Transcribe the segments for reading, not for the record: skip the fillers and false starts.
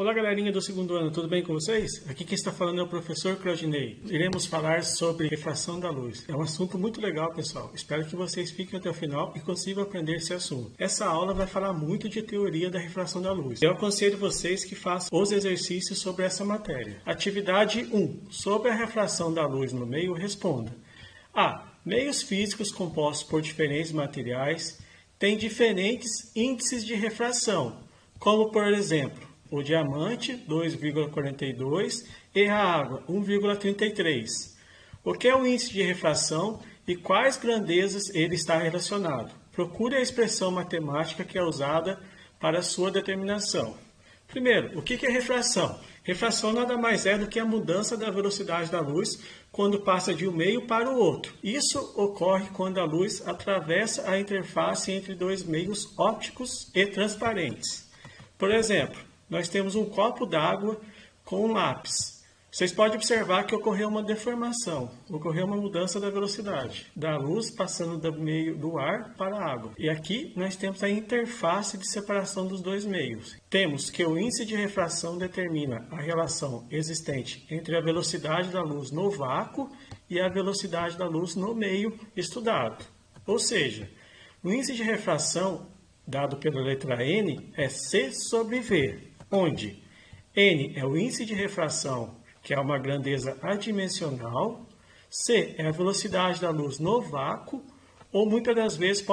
Olá galerinha do segundo ano, tudo bem com vocês? Aqui quem está falando é o professor Claudinei. Iremos falar sobre refração da luz. É um assunto muito legal, pessoal. Espero que vocês fiquem até o final e consigam aprender esse assunto. Essa aula vai falar muito de teoria da refração da luz. Eu aconselho vocês que façam os exercícios sobre essa matéria. Atividade 1. Sobre a refração da luz no meio, responda. A. Meios físicos compostos por diferentes materiais têm diferentes índices de refração, como por exemplo, o diamante, 2,42 e a água, 1,33. O que é o índice de refração e quais grandezas ele está relacionado? Procure a expressão matemática que é usada para sua determinação. Primeiro, o que é refração? Refração nada mais é do que a mudança da velocidade da luz quando passa de um meio para o outro. Isso ocorre quando a luz atravessa a interface entre dois meios ópticos e transparentes. Por exemplo, nós temos um copo d'água com um lápis. Vocês podem observar que ocorreu uma deformação, ocorreu uma mudança da velocidade da luz passando do meio do ar para a água. E aqui nós temos a interface de separação dos dois meios. Temos que o índice de refração determina a relação existente entre a velocidade da luz no vácuo e a velocidade da luz no meio estudado. Ou seja, o índice de refração dado pela letra N é C sobre V, onde N é o índice de refração, que é uma grandeza adimensional, C é a velocidade da luz no vácuo, ou muitas das vezes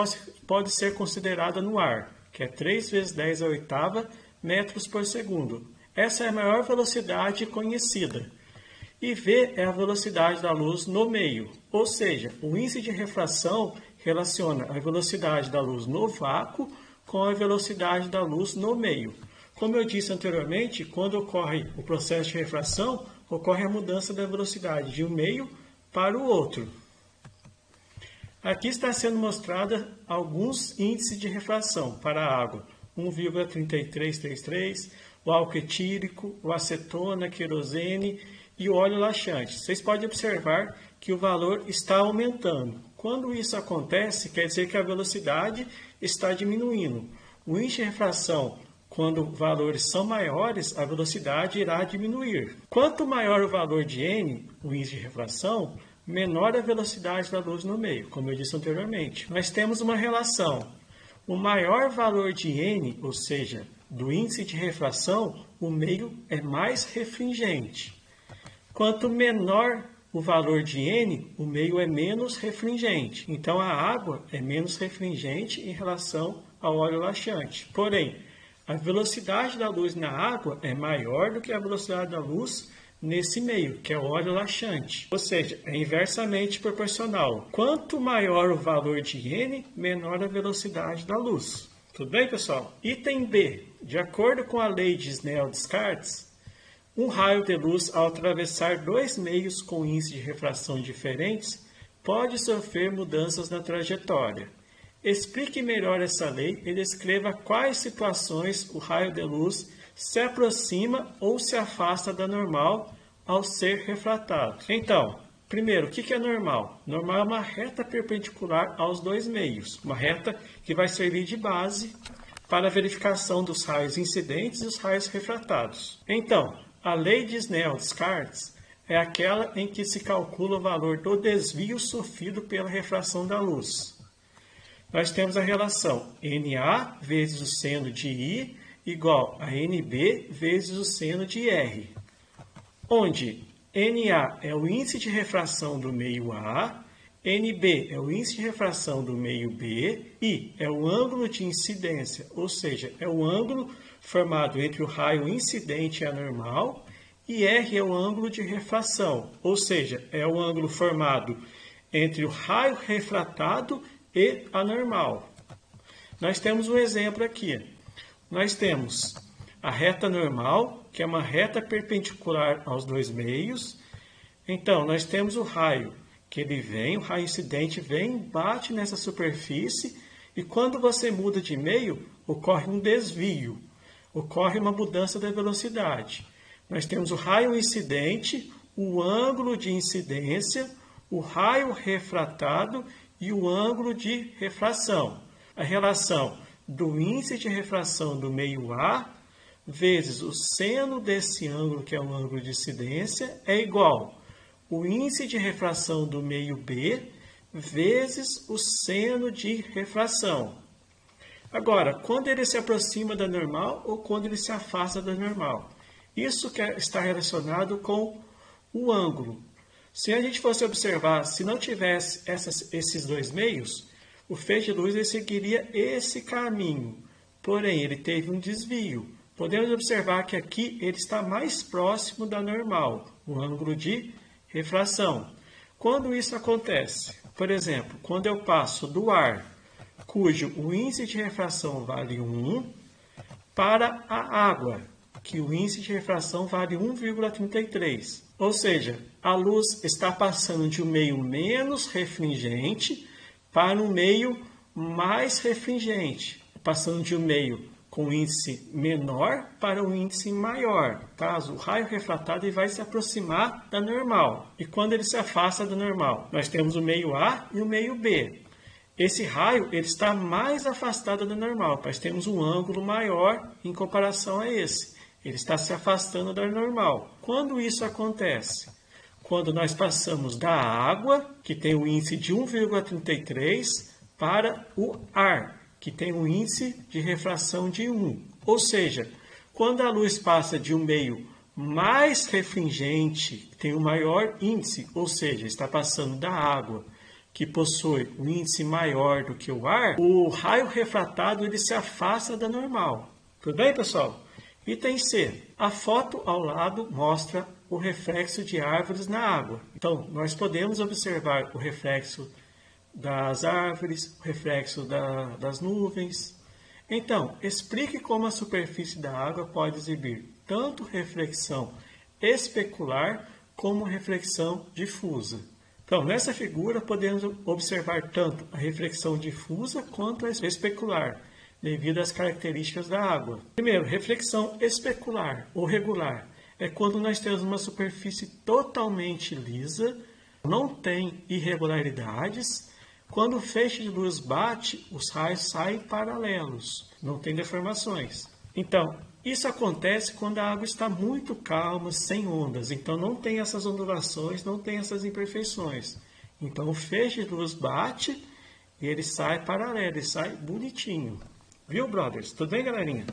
pode ser considerada no ar, que é 3 vezes 10 à oitava metros por segundo. Essa é a maior velocidade conhecida. E V é a velocidade da luz no meio, ou seja, o índice de refração relaciona a velocidade da luz no vácuo com a velocidade da luz no meio. Como eu disse anteriormente, quando ocorre o processo de refração, ocorre a mudança da velocidade de um meio para o outro. Aqui está sendo mostrada alguns índices de refração para a água. 1,3333, o álcool etílico, o acetona, querosene e o óleo laxante. Vocês podem observar que o valor está aumentando. Quando isso acontece, quer dizer que a velocidade está diminuindo. O índice de refração, quando valores são maiores, a velocidade irá diminuir. Quanto maior o valor de N, o índice de refração, menor a velocidade da luz no meio, como eu disse anteriormente. Nós temos uma relação. O maior valor de N, ou seja, do índice de refração, o meio é mais refringente. Quanto menor o valor de N, o meio é menos refringente. Então, a água é menos refringente em relação ao óleo laxante. Porém, a velocidade da luz na água é maior do que a velocidade da luz nesse meio, que é o óleo laxante. Ou seja, é inversamente proporcional. Quanto maior o valor de N, menor a velocidade da luz. Tudo bem, pessoal? Item B. De acordo com a lei de Snell-Descartes, um raio de luz, ao atravessar dois meios com índice de refração diferentes, pode sofrer mudanças na trajetória. Explique melhor essa lei e descreva quais situações o raio de luz se aproxima ou se afasta da normal ao ser refratado. Então, primeiro, o que é normal? Normal é uma reta perpendicular aos dois meios, uma reta que vai servir de base para a verificação dos raios incidentes e os raios refratados. Então, a lei de Snell-Descartes é aquela em que se calcula o valor do desvio sofrido pela refração da luz. Nós temos a relação NA vezes o seno de I igual a NB vezes o seno de R, onde NA é o índice de refração do meio A, NB é o índice de refração do meio B, I é o ângulo de incidência, ou seja, é o ângulo formado entre o raio incidente e a normal, e R é o ângulo de refração, ou seja, é o ângulo formado entre o raio refratado e a normal. Nós temos um exemplo aqui. Nós temos a reta normal, que é uma reta perpendicular aos dois meios. Então, nós temos o raio, que ele vem, o raio incidente vem, bate nessa superfície, e quando você muda de meio, ocorre um desvio, ocorre uma mudança da velocidade. Nós temos o raio incidente, o ângulo de incidência, o raio refratado e o ângulo de refração. A relação do índice de refração do meio A vezes o seno desse ângulo, que é um ângulo de incidência, é igual o índice de refração do meio B vezes o seno de refração. Agora, quando ele se aproxima da normal ou quando ele se afasta da normal? Isso está relacionado com o ângulo. Se a gente fosse observar, se não tivesse esses dois meios, o feixe de luz ele seguiria esse caminho. Porém, ele teve um desvio. Podemos observar que aqui ele está mais próximo da normal, o ângulo de refração. Quando isso acontece? Por exemplo, quando eu passo do ar, cujo o índice de refração vale 1, para a água, que o índice de refração vale 1,33. Ou seja, a luz está passando de um meio menos refringente para um meio mais refringente, passando de um meio com índice menor para um índice maior. Caso o raio refratado ele vai se aproximar da normal. E quando ele se afasta da normal, nós temos o meio A e o meio B. Esse raio ele está mais afastado da normal, nós temos um ângulo maior em comparação a esse. Ele está se afastando da normal. Quando isso acontece? Quando nós passamos da água, que tem um índice de 1,33, para o ar, que tem um índice de refração de 1. Ou seja, quando a luz passa de um meio mais refringente, que tem um maior índice, ou seja, está passando da água, que possui um índice maior do que o ar, o raio refratado ele se afasta da normal. Tudo bem, pessoal? Item C. A foto ao lado mostra o reflexo de árvores na água. Então, nós podemos observar o reflexo das árvores, o reflexo das nuvens. Então, explique como a superfície da água pode exibir tanto reflexão especular como reflexão difusa. Então, nessa figura, podemos observar tanto a reflexão difusa quanto a especular, devido às características da água. Primeiro, reflexão especular ou regular é quando nós temos uma superfície totalmente lisa, não tem irregularidades. Quando o feixe de luz bate, os raios saem paralelos, não tem deformações. Então, isso acontece quando a água está muito calma, sem ondas. Então, não tem essas ondulações, não tem essas imperfeições. Então, o feixe de luz bate e ele sai paralelo, ele sai bonitinho. Viu, brothers? Tudo bem, galerinha?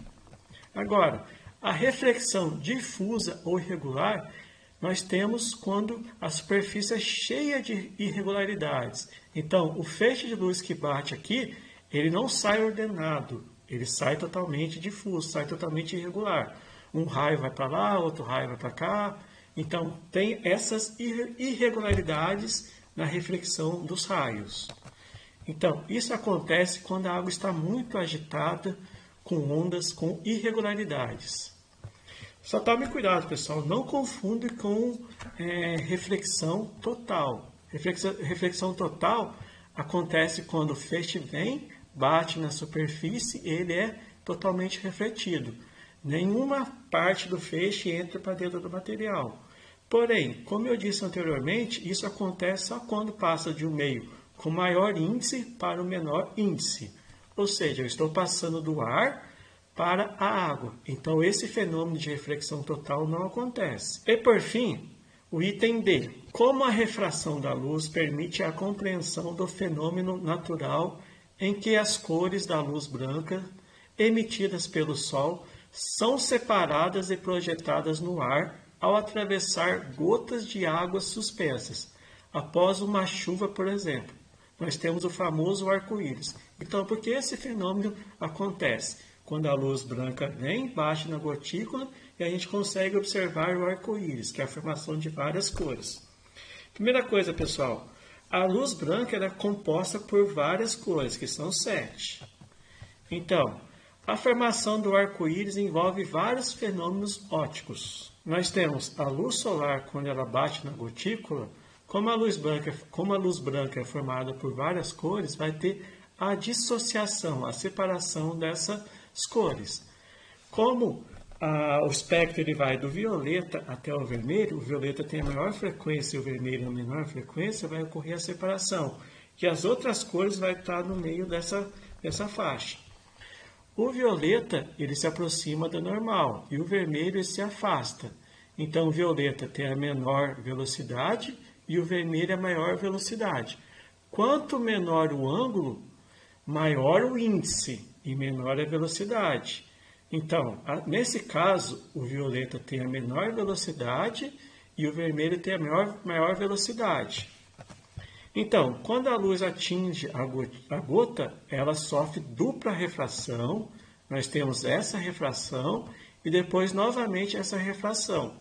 Agora, a reflexão difusa ou irregular, nós temos quando a superfície é cheia de irregularidades. Então, o feixe de luz que bate aqui, ele não sai ordenado, ele sai totalmente difuso, sai totalmente irregular. Um raio vai para lá, outro raio vai para cá. Então, tem essas irregularidades na reflexão dos raios. Então, isso acontece quando a água está muito agitada, com ondas, com irregularidades. Só tome cuidado, pessoal, não confunde com reflexão total. Reflexão total acontece quando o feixe vem, bate na superfície e ele é totalmente refletido. Nenhuma parte do feixe entra para dentro do material. Porém, como eu disse anteriormente, isso acontece só quando passa de um meio com maior índice para o menor índice. Ou seja, eu estou passando do ar para a água. Então, esse fenômeno de reflexão total não acontece. E, por fim, o item D. Como a refração da luz permite a compreensão do fenômeno natural em que as cores da luz branca emitidas pelo Sol são separadas e projetadas no ar ao atravessar gotas de água suspensas, após uma chuva, por exemplo. Nós temos o famoso arco-íris. Então, por que esse fenômeno acontece? Quando a luz branca vem, bate na gotícula e a gente consegue observar o arco-íris, que é a formação de várias cores. Primeira coisa, pessoal, a luz branca é composta por várias cores, que são 7. Então, a formação do arco-íris envolve vários fenômenos ópticos. Nós temos a luz solar, quando ela bate na gotícula. Como a luz branca é formada por várias cores, vai ter a dissociação, a separação dessas cores. Como o espectro ele vai do violeta até o vermelho tem a maior frequência e o vermelho a menor frequência, vai ocorrer a separação. E as outras cores vai estar no meio dessa faixa. O violeta, ele se aproxima do normal e o vermelho ele se afasta. Então, o violeta tem a menor velocidade e o vermelho a maior velocidade. Quanto menor o ângulo, maior o índice e menor a velocidade. Então, nesse caso, o violeta tem a menor velocidade e o vermelho tem a maior velocidade. Então, quando a luz atinge a gota, ela sofre dupla refração. Nós temos essa refração e depois novamente essa refração.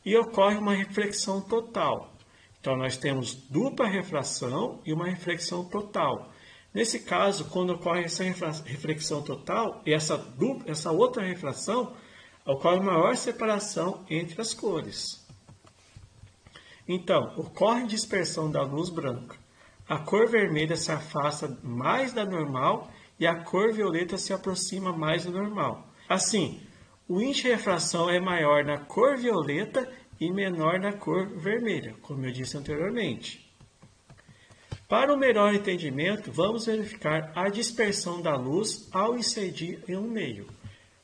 E ocorre uma reflexão total. Então, nós temos dupla refração e uma reflexão total. Nesse caso, quando ocorre essa reflexão total e essa outra refração, ocorre maior separação entre as cores. Então, ocorre dispersão da luz branca. A cor vermelha se afasta mais da normal e a cor violeta se aproxima mais do normal. Assim, o índice de refração é maior na cor violeta e menor na cor vermelha, como eu disse anteriormente. Para o melhor entendimento, vamos verificar a dispersão da luz ao incidir em um meio.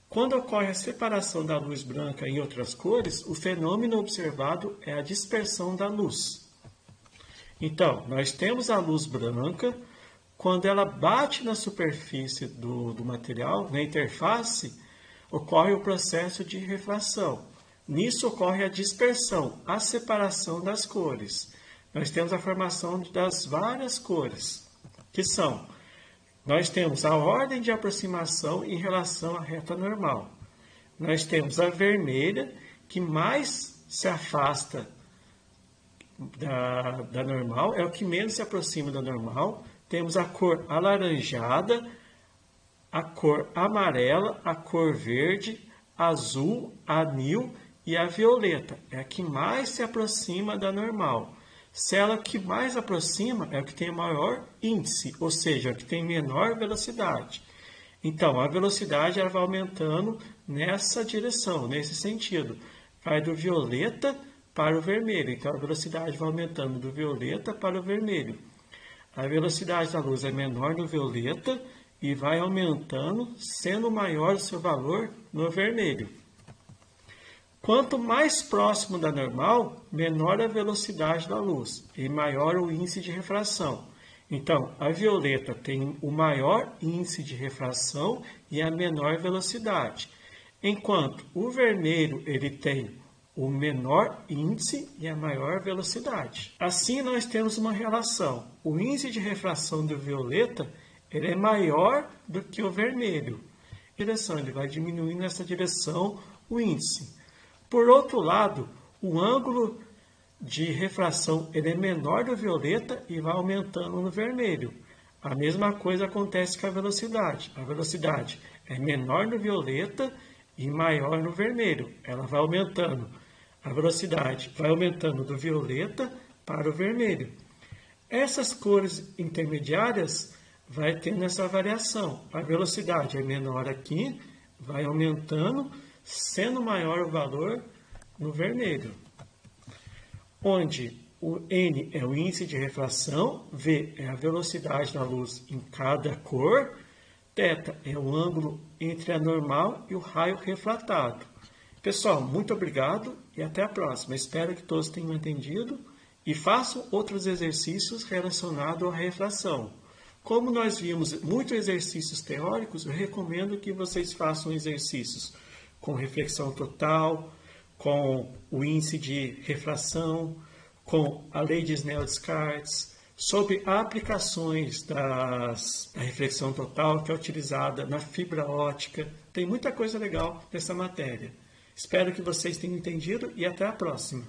Quando ocorre a separação da luz branca em outras cores, o fenômeno observado é a dispersão da luz. Então, nós temos a luz branca, quando ela bate na superfície do material, na interface, ocorre o processo de refração. Nisso ocorre a dispersão, a separação das cores. Nós temos a formação das várias cores, que são, nós temos a ordem de aproximação em relação à reta normal. Nós temos a vermelha, que mais se afasta da normal, é o que menos se aproxima da normal. Temos a cor alaranjada, a cor amarela, a cor verde, azul, anil e a violeta. É a que mais se aproxima da normal. Se ela que mais aproxima é o que tem maior índice, ou seja, é o que tem menor velocidade. Então, a velocidade ela vai aumentando nessa direção, nesse sentido. Vai do violeta para o vermelho. Então, a velocidade vai aumentando do violeta para o vermelho. A velocidade da luz é menor no violeta e vai aumentando, sendo maior o seu valor no vermelho. Quanto mais próximo da normal, menor a velocidade da luz e maior o índice de refração. Então, a violeta tem o maior índice de refração e a menor velocidade, enquanto o vermelho ele tem o menor índice e a maior velocidade. Assim, nós temos uma relação. O índice de refração do violeta ele é maior do que o vermelho. Ele vai diminuindo nessa direção o índice. Por outro lado, o ângulo de refração ele é menor do violeta e vai aumentando no vermelho. A mesma coisa acontece com a velocidade. A velocidade é menor no violeta e maior no vermelho. Ela vai aumentando. A velocidade vai aumentando do violeta para o vermelho. Essas cores intermediárias vai tendo essa variação. A velocidade é menor aqui, vai aumentando, sendo maior o valor no vermelho, onde o N é o índice de refração, V é a velocidade da luz em cada cor, θ é o ângulo entre a normal e o raio refratado. Pessoal, muito obrigado e até a próxima. Espero que todos tenham entendido e façam outros exercícios relacionados à refração. Como nós vimos muitos exercícios teóricos, eu recomendo que vocês façam exercícios com reflexão total, com o índice de refração, com a lei de Snell-Descartes, sobre aplicações da reflexão total que é utilizada na fibra óptica. Tem muita coisa legal nessa matéria. Espero que vocês tenham entendido e até a próxima.